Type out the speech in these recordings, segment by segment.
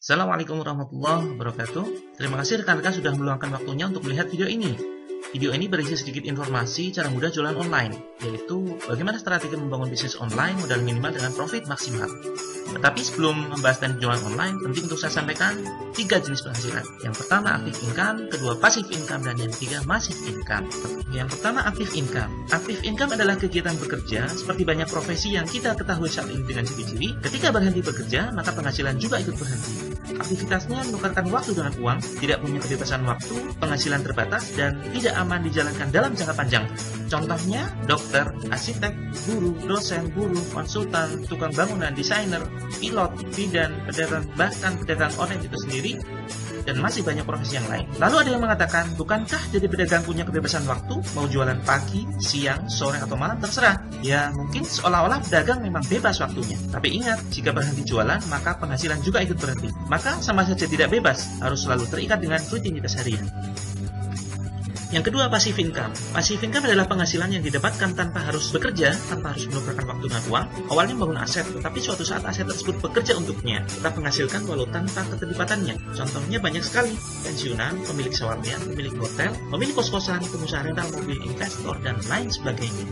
Assalamualaikum warahmatullahi wabarakatuh. Terima kasih rekan-rekan sudah meluangkan waktunya untuk melihat video ini. Video ini berisi sedikit informasi cara mudah jualan online, yaitu bagaimana strategi membangun bisnis online modal minimal dengan profit maksimal. Tetapi sebelum membahas teknik jualan online, penting untuk saya sampaikan 3 jenis penghasilan. Yang pertama active income, kedua passive income, dan yang ketiga massive income. Yang pertama active income. Active income adalah kegiatan bekerja seperti banyak profesi yang kita ketahui saat ini dengan ciri-ciri. Ketika berhenti bekerja, maka penghasilan juga ikut berhenti. Aktivitasnya menukarkan waktu dengan uang, tidak punya kebebasan waktu, penghasilan terbatas, dan tidak aman dijalankan dalam jangka panjang. Contohnya, dokter, arsitek, guru, dosen, buruh, konsultan, tukang bangunan, desainer, pilot, bidan, pedagang, bahkan pedagang online itu sendiri, dan masih banyak profesi yang lain. Lalu ada yang mengatakan, bukankah jadi pedagang punya kebebasan waktu, mau jualan pagi, siang, sore, atau malam, terserah. Ya, mungkin seolah-olah pedagang memang bebas waktunya. Tapi ingat, jika berhenti jualan, maka penghasilan juga ikut berhenti. Maka sama saja tidak bebas, harus selalu terikat dengan rutinitas harian. Yang kedua, passive income. Passive income adalah penghasilan yang didapatkan tanpa harus bekerja, tanpa harus menukarkan waktu dengan uang. Awalnya membangun aset, tetapi suatu saat aset tersebut bekerja untuknya, tetap menghasilkan walau tanpa keterlibatannya. Contohnya banyak sekali, pensiunan, pemilik sewayan, pemilik hotel, pemilik kos-kosan, pengusaha rental mobil, investor, dan lain sebagainya.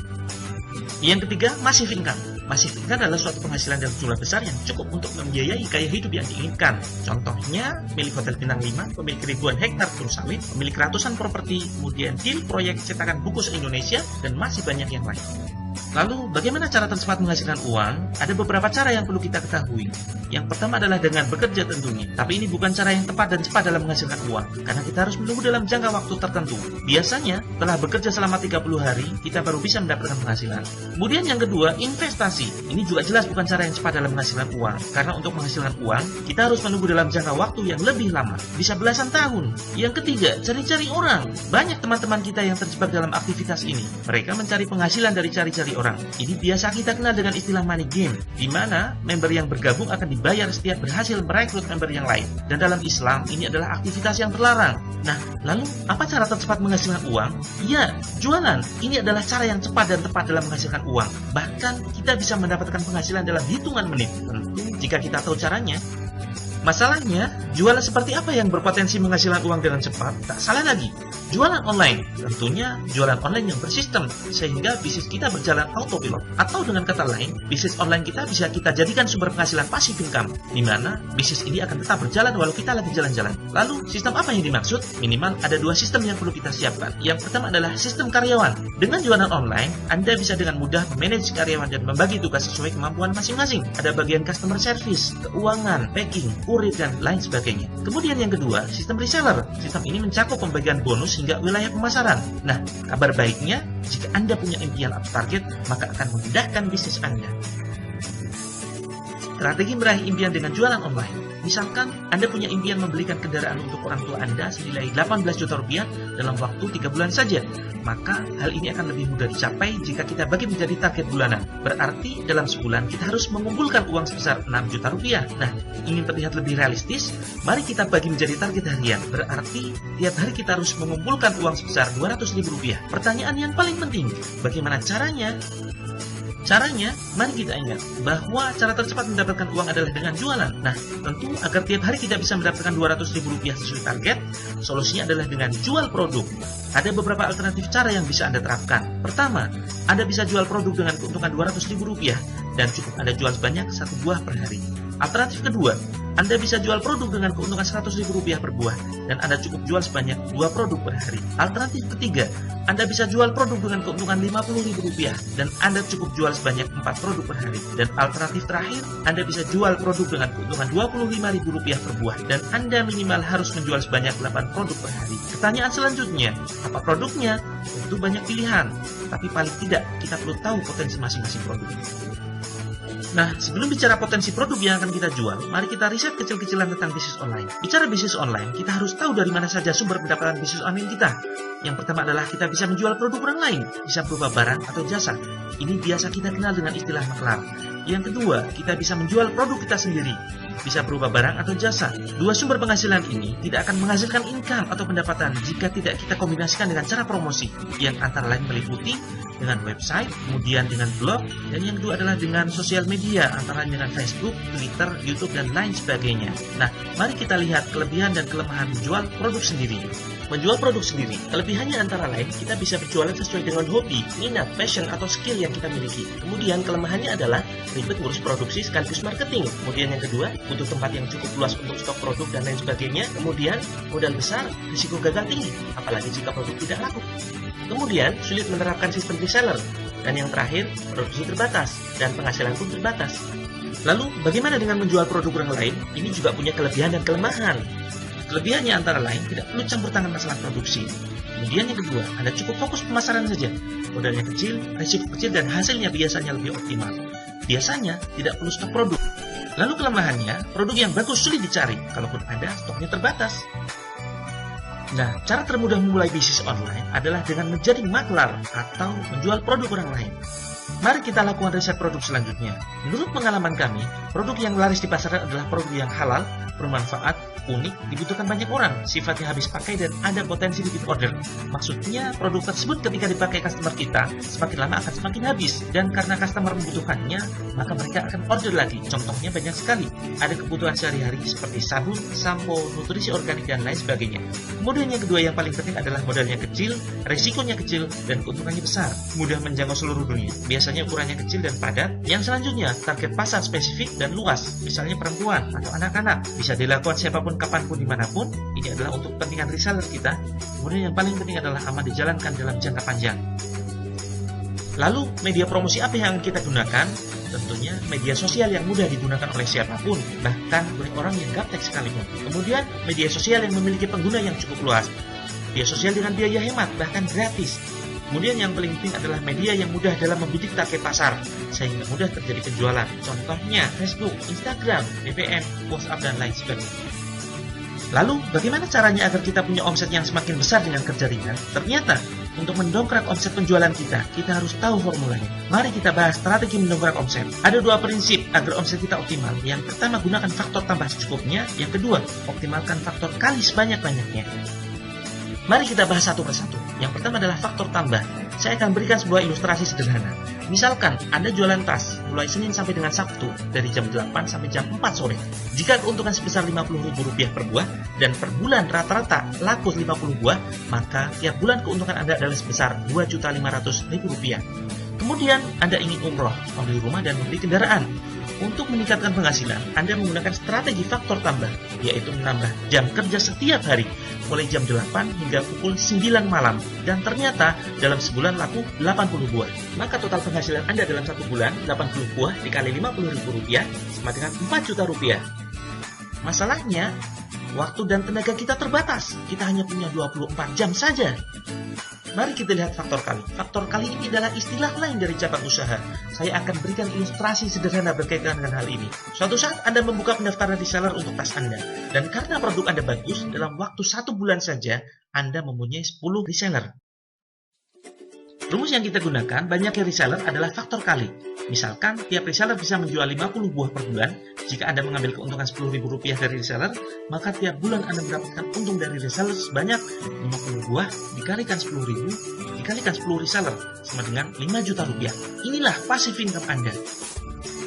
Yang ketiga, massive income. Massive income adalah suatu penghasilan dalam jumlah besar yang cukup untuk membiayai gaya hidup yang diinginkan. Contohnya, milik hotel bintang 5, pemilik ribuan hektar kebun sawit, pemilik ratusan properti, kemudian deal proyek cetakan buku se-Indonesia, dan masih banyak yang lain. Lalu, bagaimana cara tercepat menghasilkan uang? Ada beberapa cara yang perlu kita ketahui. Yang pertama adalah dengan bekerja tentunya. Tapi ini bukan cara yang tepat dan cepat dalam menghasilkan uang, karena kita harus menunggu dalam jangka waktu tertentu. Biasanya, setelah bekerja selama 30 hari, kita baru bisa mendapatkan penghasilan. Kemudian yang kedua, investasi. Ini juga jelas bukan cara yang cepat dalam menghasilkan uang, karena untuk menghasilkan uang, kita harus menunggu dalam jangka waktu yang lebih lama, bisa belasan tahun. Yang ketiga, cari-cari orang. Banyak teman-teman kita yang terjebak dalam aktivitas ini. Mereka mencari penghasilan dari cari-cari orang. Ini biasa kita kenal dengan istilah money game, di mana member yang bergabung akan dibayar setiap berhasil merekrut member yang lain. Dan dalam Islam, ini adalah aktivitas yang terlarang. Nah, lalu apa cara tercepat menghasilkan uang? Ya, jualan. Ini adalah cara yang cepat dan tepat dalam menghasilkan uang. Bahkan kita bisa mendapatkan penghasilan dalam hitungan menit. Tentu jika kita tahu caranya. Masalahnya, jualan seperti apa yang berpotensi menghasilkan uang dengan cepat? Tak salah lagi, jualan online. Tentunya jualan online yang bersistem, sehingga bisnis kita berjalan autopilot. Atau dengan kata lain, bisnis online kita bisa kita jadikan sumber penghasilan passive income, di mana bisnis ini akan tetap berjalan walau kita lagi jalan-jalan. Lalu, sistem apa yang dimaksud? Minimal ada 2 sistem yang perlu kita siapkan. Yang pertama adalah sistem karyawan. Dengan jualan online, Anda bisa dengan mudah memanage karyawan dan membagi tugas sesuai kemampuan masing-masing. Ada bagian customer service, keuangan, packing, kurir, dan lain sebagainya. Kemudian yang kedua, sistem reseller. Sistem ini mencakup pembagian bonus hingga wilayah pemasaran. Nah, kabar baiknya, jika Anda punya impian atau target, maka akan memudahkan bisnis Anda. Strategi meraih impian dengan jualan online. Misalkan, Anda punya impian membelikan kendaraan untuk orang tua Anda senilai 18 juta rupiah dalam waktu 3 bulan saja. Maka, hal ini akan lebih mudah dicapai jika kita bagi menjadi target bulanan. Berarti, dalam sebulan kita harus mengumpulkan uang sebesar 6 juta rupiah. Nah, ingin terlihat lebih realistis, mari kita bagi menjadi target harian. Berarti, tiap hari kita harus mengumpulkan uang sebesar 200 ribu rupiah. Pertanyaan yang paling penting, bagaimana caranya? Caranya, mari kita ingat bahwa cara tercepat mendapatkan uang adalah dengan jualan. Nah, tentu agar tiap hari kita bisa mendapatkan 200 ribu rupiah sesuai target, solusinya adalah dengan jual produk. Ada beberapa alternatif cara yang bisa Anda terapkan. Pertama, Anda bisa jual produk dengan keuntungan 200 ribu rupiah dan cukup Anda jual sebanyak 1 buah per hari. Alternatif kedua, Anda bisa jual produk dengan keuntungan 100 ribu rupiah per buah dan Anda cukup jual sebanyak 2 produk per hari. Alternatif ketiga, Anda bisa jual produk dengan keuntungan 50 ribu rupiah dan Anda cukup jual sebanyak 4 produk per hari. Dan alternatif terakhir, Anda bisa jual produk dengan keuntungan 25 ribu rupiah per buah dan Anda minimal harus menjual sebanyak 8 produk per hari. Pertanyaan selanjutnya, apa produknya? Tentu banyak pilihan, tapi paling tidak kita perlu tahu potensi masing-masing produk. Nah, sebelum bicara potensi produk yang akan kita jual, mari kita riset kecil-kecilan tentang bisnis online. Bicara bisnis online, kita harus tahu dari mana saja sumber pendapatan bisnis online kita. Yang pertama adalah kita bisa menjual produk orang lain, bisa berupa barang atau jasa. Ini biasa kita kenal dengan istilah maklar. Yang kedua, kita bisa menjual produk kita sendiri. Bisa berupa barang atau jasa. Dua sumber penghasilan ini tidak akan menghasilkan income atau pendapatan jika tidak kita kombinasikan dengan cara promosi, yang antara lain meliputi dengan website, kemudian dengan blog, dan yang kedua adalah dengan sosial media, antara lain dengan Facebook, Twitter, YouTube, dan lain sebagainya. Nah, mari kita lihat kelebihan dan kelemahan menjual produk sendiri. Menjual produk sendiri, kelebihannya antara lain kita bisa berjualan sesuai dengan hobi, minat, passion, atau skill yang kita miliki. Kemudian kelemahannya adalah ribet ngurus produksi sekaligus marketing. Kemudian yang kedua, butuh tempat yang cukup luas untuk stok produk dan lain sebagainya. Kemudian modal besar, risiko gagal tinggi, apalagi jika produk tidak laku. Kemudian sulit menerapkan sistem reseller. Dan yang terakhir, produksi terbatas dan penghasilan pun terbatas. Lalu, bagaimana dengan menjual produk orang lain? Ini juga punya kelebihan dan kelemahan. Kelebihannya antara lain tidak perlu campur tangan masalah produksi. Kemudian yang kedua, Anda cukup fokus pemasaran saja. Modalnya kecil, risiko kecil, dan hasilnya biasanya lebih optimal. Biasanya tidak perlu stok produk. Lalu kelemahannya, produk yang bagus sulit dicari, kalaupun ada, stoknya terbatas. Nah, cara termudah memulai bisnis online adalah dengan menjadi maklar atau menjual produk orang lain. Mari kita lakukan riset produk selanjutnya. Menurut pengalaman kami, produk yang laris di pasaran adalah produk yang halal, bermanfaat, unik, dibutuhkan banyak orang, sifatnya habis pakai, dan ada potensi repeat order. Maksudnya, produk tersebut ketika dipakai customer kita, semakin lama akan semakin habis. Dan karena customer membutuhkannya, maka mereka akan order lagi. Contohnya banyak sekali. Ada kebutuhan sehari-hari seperti sabun, sampo, nutrisi organik, dan lain sebagainya. Kemudian yang kedua yang paling penting adalah modalnya kecil, risikonya kecil, dan keuntungannya besar. Mudah menjangkau seluruh dunia. Biasanya ukurannya kecil dan padat. Yang selanjutnya, target pasar spesifik dan luas. Misalnya perempuan atau anak-anak. Bisa dilakukan siapapun, kapanpun, dimanapun. Ini adalah untuk kepentingan reseller kita. Kemudian yang paling penting adalah aman dijalankan dalam jangka panjang. Lalu, media promosi apa yang kita gunakan? Tentunya media sosial yang mudah digunakan oleh siapapun, bahkan oleh orang yang gaptek sekalipun. Kemudian, media sosial yang memiliki pengguna yang cukup luas. Media sosial dengan biaya hemat, bahkan gratis. Kemudian yang paling penting adalah media yang mudah dalam membidik target pasar, sehingga mudah terjadi penjualan. Contohnya Facebook, Instagram, BBM, WhatsApp, dan lain sebagainya. Lalu, bagaimana caranya agar kita punya omset yang semakin besar dengan kerja ringan? Ternyata, untuk mendongkrak omset penjualan kita harus tahu formulanya. Mari kita bahas strategi mendongkrak omset. Ada dua prinsip agar omset kita optimal. Yang pertama, gunakan faktor tambah secukupnya. Yang kedua, optimalkan faktor kali sebanyak-banyaknya. Mari kita bahas satu persatu. Yang pertama adalah faktor tambah. Saya akan berikan sebuah ilustrasi sederhana. Misalkan Anda jualan tas mulai Senin sampai dengan Sabtu dari jam 8 sampai jam 4 sore. Jika keuntungan sebesar Rp50.000 per buah dan per bulan rata-rata laku 50 buah, maka tiap bulan keuntungan Anda adalah sebesar Rp2.500.000. Kemudian Anda ingin umroh, membeli rumah, dan membeli kendaraan. Untuk meningkatkan penghasilan, Anda menggunakan strategi faktor tambah, yaitu menambah jam kerja setiap hari, mulai jam 8 hingga pukul 9 malam. Dan ternyata dalam sebulan laku 80 buah. Maka total penghasilan Anda dalam satu bulan, 80 buah dikali Rp50.000 sama dengan Rp4 juta. Masalahnya, waktu dan tenaga kita terbatas. Kita hanya punya 24 jam saja. Mari kita lihat faktor kali. Faktor kali ini adalah istilah lain dari cabang usaha. Saya akan berikan ilustrasi sederhana berkaitan dengan hal ini. Suatu saat Anda membuka pendaftaran reseller untuk tas Anda. Dan karena produk Anda bagus, dalam waktu 1 bulan saja, Anda mempunyai 10 reseller. Rumus yang kita gunakan banyaknya reseller adalah faktor kali. Misalkan, tiap reseller bisa menjual 50 buah per bulan. Jika Anda mengambil keuntungan Rp10.000 dari reseller, maka tiap bulan Anda mendapatkan untung dari reseller sebanyak 50 buah dikalikan 10.000 dikalikan 10 reseller sama dengan Rp5 juta. Inilah passive income Anda.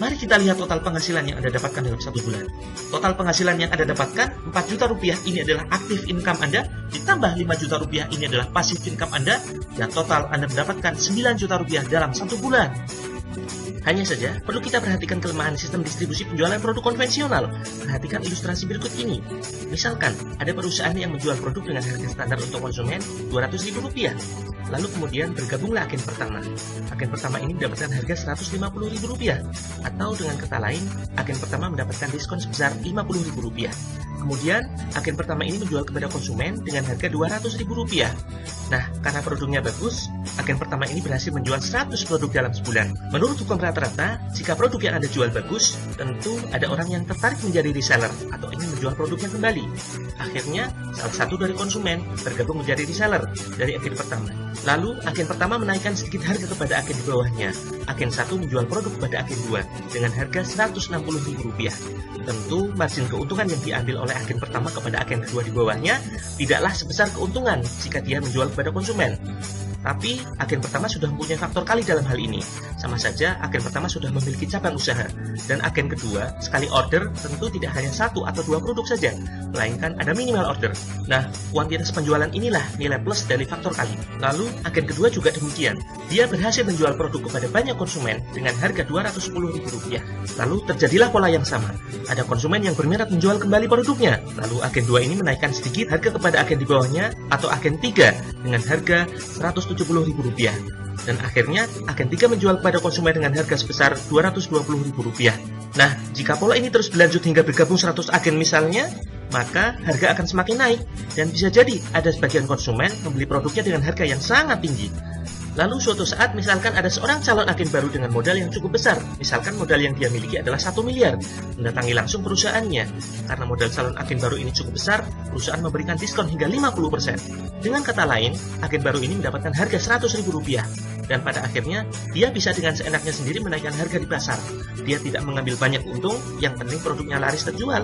Mari kita lihat total penghasilan yang Anda dapatkan dalam 1 bulan. Total penghasilan yang Anda dapatkan Rp4 juta ini adalah active income Anda, ditambah Rp5 juta ini adalah passive income Anda, dan total Anda mendapatkan Rp9 juta dalam 1 bulan. Hanya saja, perlu kita perhatikan kelemahan sistem distribusi penjualan produk konvensional. Perhatikan ilustrasi berikut ini. Misalkan, ada perusahaan yang menjual produk dengan harga standar untuk konsumen Rp200.000. Lalu kemudian bergabunglah agen pertama. Agen pertama ini mendapatkan harga Rp150.000. Atau dengan kata lain, agen pertama mendapatkan diskon sebesar Rp50.000. Kemudian, agen pertama ini menjual kepada konsumen dengan harga Rp200.000. Nah, karena produknya bagus, agen pertama ini berhasil menjual 100 produk dalam sebulan. Menurut hukum rata-rata, jika produk yang Anda jual bagus, tentu ada orang yang tertarik menjadi reseller atau ingin menjual produknya kembali. Akhirnya, salah satu dari konsumen bergabung menjadi reseller dari agen pertama. Lalu, agen pertama menaikkan sedikit harga kepada agen di bawahnya. Agen 1 menjual produk kepada agen 2 dengan harga Rp160.000. Tentu, margin keuntungan yang diambil oleh agen pertama kepada agen kedua di bawahnya tidaklah sebesar keuntungan jika dia menjual kepada konsumen. Tapi, agen pertama sudah mempunyai faktor kali dalam hal ini. Sama saja, agen pertama sudah memiliki cabang usaha. Dan agen kedua, sekali order, tentu tidak hanya 1 atau 2 produk saja, melainkan ada minimal order. Nah, kuantitas penjualan inilah nilai plus dari faktor kali. Lalu, agen kedua juga demikian. Dia berhasil menjual produk kepada banyak konsumen dengan harga Rp210.000. Lalu, terjadilah pola yang sama. Ada konsumen yang berminat menjual kembali produknya. Lalu, agen 2 ini menaikkan sedikit harga kepada agen di bawahnya atau agen 3 dengan harga Rp170.000. Dan akhirnya, agen 3 menjual kepada konsumen dengan harga sebesar Rp220.000. Nah, jika pola ini terus berlanjut hingga bergabung 100 agen misalnya, maka harga akan semakin naik. Dan bisa jadi ada sebagian konsumen membeli produknya dengan harga yang sangat tinggi. Lalu suatu saat misalkan ada seorang calon agen baru dengan modal yang cukup besar. Misalkan modal yang dia miliki adalah 1 miliar. Mendatangi langsung perusahaannya. Karena modal calon agen baru ini cukup besar, perusahaan memberikan diskon hingga 50%. Dengan kata lain, agen baru ini mendapatkan harga Rp100.000. Dan pada akhirnya, dia bisa dengan seenaknya sendiri menaikkan harga di pasar. Dia tidak mengambil banyak untung, yang penting produknya laris terjual.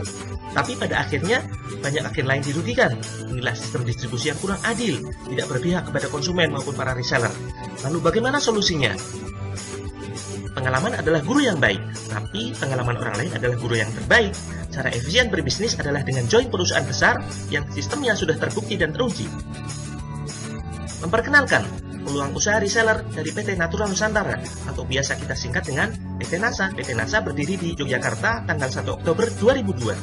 Tapi pada akhirnya, banyak agen lain dirugikan. Inilah sistem distribusi yang kurang adil, tidak berpihak kepada konsumen maupun para reseller. Lalu bagaimana solusinya? Pengalaman adalah guru yang baik, tapi pengalaman orang lain adalah guru yang terbaik. Cara efisien berbisnis adalah dengan join perusahaan besar yang sistemnya sudah terbukti dan teruji. Memperkenalkan peluang usaha reseller dari PT Natura Nusantara atau biasa kita singkat dengan PT NASA. PT NASA berdiri di Yogyakarta tanggal 1 Oktober 2002.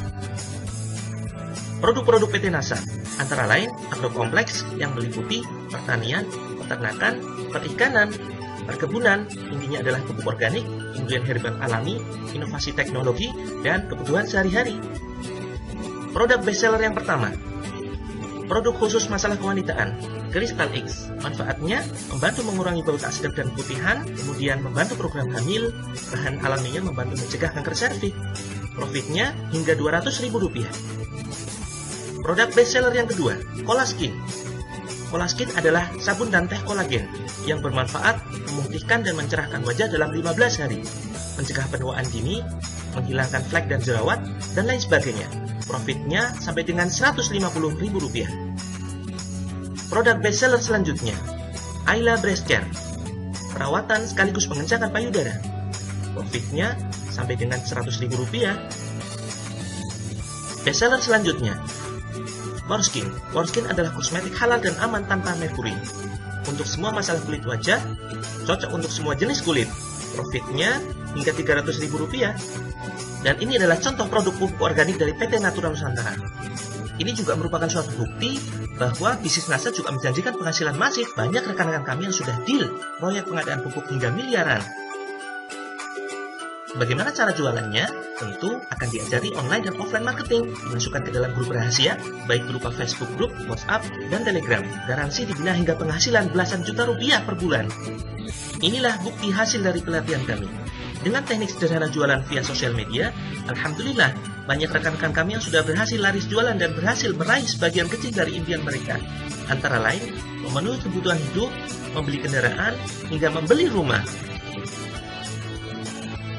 Produk-produk PT NASA antara lain agrokompleks yang meliputi pertanian, peternakan, perikanan, perkebunan, intinya adalah pupuk organik, kemudian herbal alami, inovasi teknologi, dan kebutuhan sehari-hari. Produk bestseller yang pertama, produk khusus masalah kewanitaan, Crystal X. Manfaatnya membantu mengurangi bau tak sedap dan putihan, kemudian membantu program hamil, bahan alaminya membantu mencegah kanker serviks. Profitnya hingga Rp200.000. Produk bestseller yang kedua, Colaskin. Colaskin adalah sabun dan teh kolagen yang bermanfaat memutihkan dan mencerahkan wajah dalam 15 hari, mencegah penuaan dini, menghilangkan flek dan jerawat, dan lain sebagainya. Profitnya sampai dengan Rp150.000. Produk bestseller selanjutnya, Ayla Breast Care, perawatan sekaligus pengencangan payudara. Profitnya sampai dengan Rp100.000. Bestseller selanjutnya, Moreskin. Moreskin adalah kosmetik halal dan aman tanpa merkuri. Untuk semua masalah kulit wajah, cocok untuk semua jenis kulit. Profitnya hingga Rp300.000. Dan ini adalah contoh produk pupuk organik dari PT Natura Nusantara. Ini juga merupakan suatu bukti bahwa bisnis NASA juga menjanjikan penghasilan masif. Banyak rekan-rekan kami yang sudah deal proyek pengadaan pupuk hingga miliaran. Bagaimana cara jualannya? Tentu akan diajari online dan offline marketing, dimasukkan ke dalam grup rahasia, baik berupa Facebook Group, WhatsApp, dan Telegram. Garansi dibina hingga penghasilan belasan juta rupiah per bulan. Inilah bukti hasil dari pelatihan kami. Dengan teknik sederhana jualan via sosial media, alhamdulillah, banyak rekan-rekan kami yang sudah berhasil laris jualan dan berhasil meraih sebagian kecil dari impian mereka. Antara lain, memenuhi kebutuhan hidup, membeli kendaraan, hingga membeli rumah.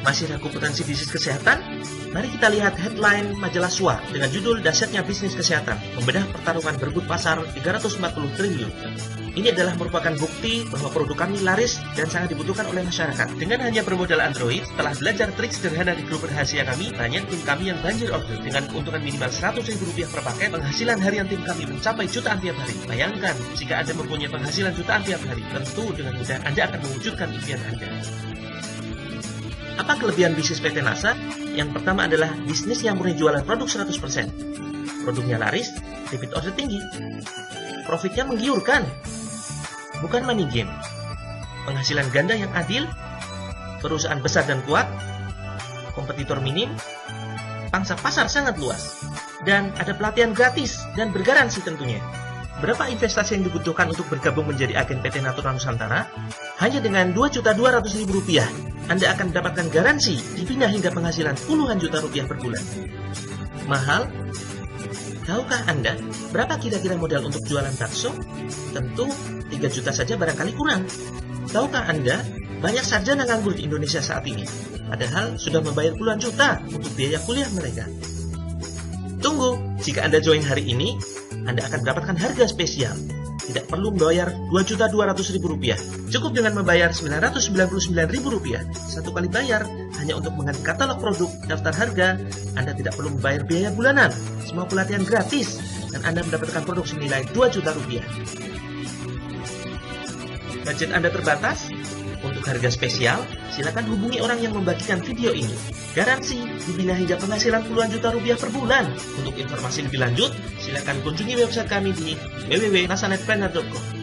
Masih ragu potensi bisnis kesehatan? Mari kita lihat headline majalah SWA dengan judul Dahsyatnya Bisnis Kesehatan, membedah pertarungan berebut pasar 340 triliun. Ini adalah merupakan bukti bahwa produk kami laris dan sangat dibutuhkan oleh masyarakat. Dengan hanya bermodal Android, setelah belajar trik sederhana di grup rahasia kami, banyak tim kami yang banjir order. Dengan keuntungan minimal Rp100.000 per paket, penghasilan harian tim kami mencapai jutaan tiap hari. Bayangkan, jika Anda mempunyai penghasilan jutaan tiap hari, tentu dengan mudah Anda akan mewujudkan impian Anda. Apa kelebihan bisnis PT NASA? Yang pertama adalah bisnis yang murni jualan produk 100%. Produknya laris, repeat order tinggi. Profitnya menggiurkan. Bukan money game. Penghasilan ganda yang adil, perusahaan besar dan kuat, kompetitor minim, pangsa pasar sangat luas. dan ada pelatihan gratis dan bergaransi tentunya. Berapa investasi yang dibutuhkan untuk bergabung menjadi agen PT Natura Nusantara? Hanya dengan Rp2.200.000, Anda akan mendapatkan garansi dibina hingga penghasilan puluhan juta rupiah per bulan. Mahal? Tahukah Anda berapa kira-kira modal untuk jualan bakso? Tentu 3 juta saja barangkali kurang. Tahukah Anda banyak sarjana nganggur di Indonesia saat ini, padahal sudah membayar puluhan juta untuk biaya kuliah mereka? Tunggu, jika Anda join hari ini, Anda akan mendapatkan harga spesial. Tidak perlu membayar Rp2.200.000, cukup dengan membayar Rp999.000 satu kali bayar hanya untuk mengganti katalog produk, daftar harga. Anda tidak perlu membayar biaya bulanan, semua pelatihan gratis, dan Anda mendapatkan produk senilai Rp2 juta. Budget Anda terbatas? Untuk harga spesial, silakan hubungi orang yang membagikan video ini. Garansi dibina hingga penghasilan puluhan juta rupiah per bulan. Untuk informasi lebih lanjut, silakan kunjungi website kami di www.nasanetplanner.com.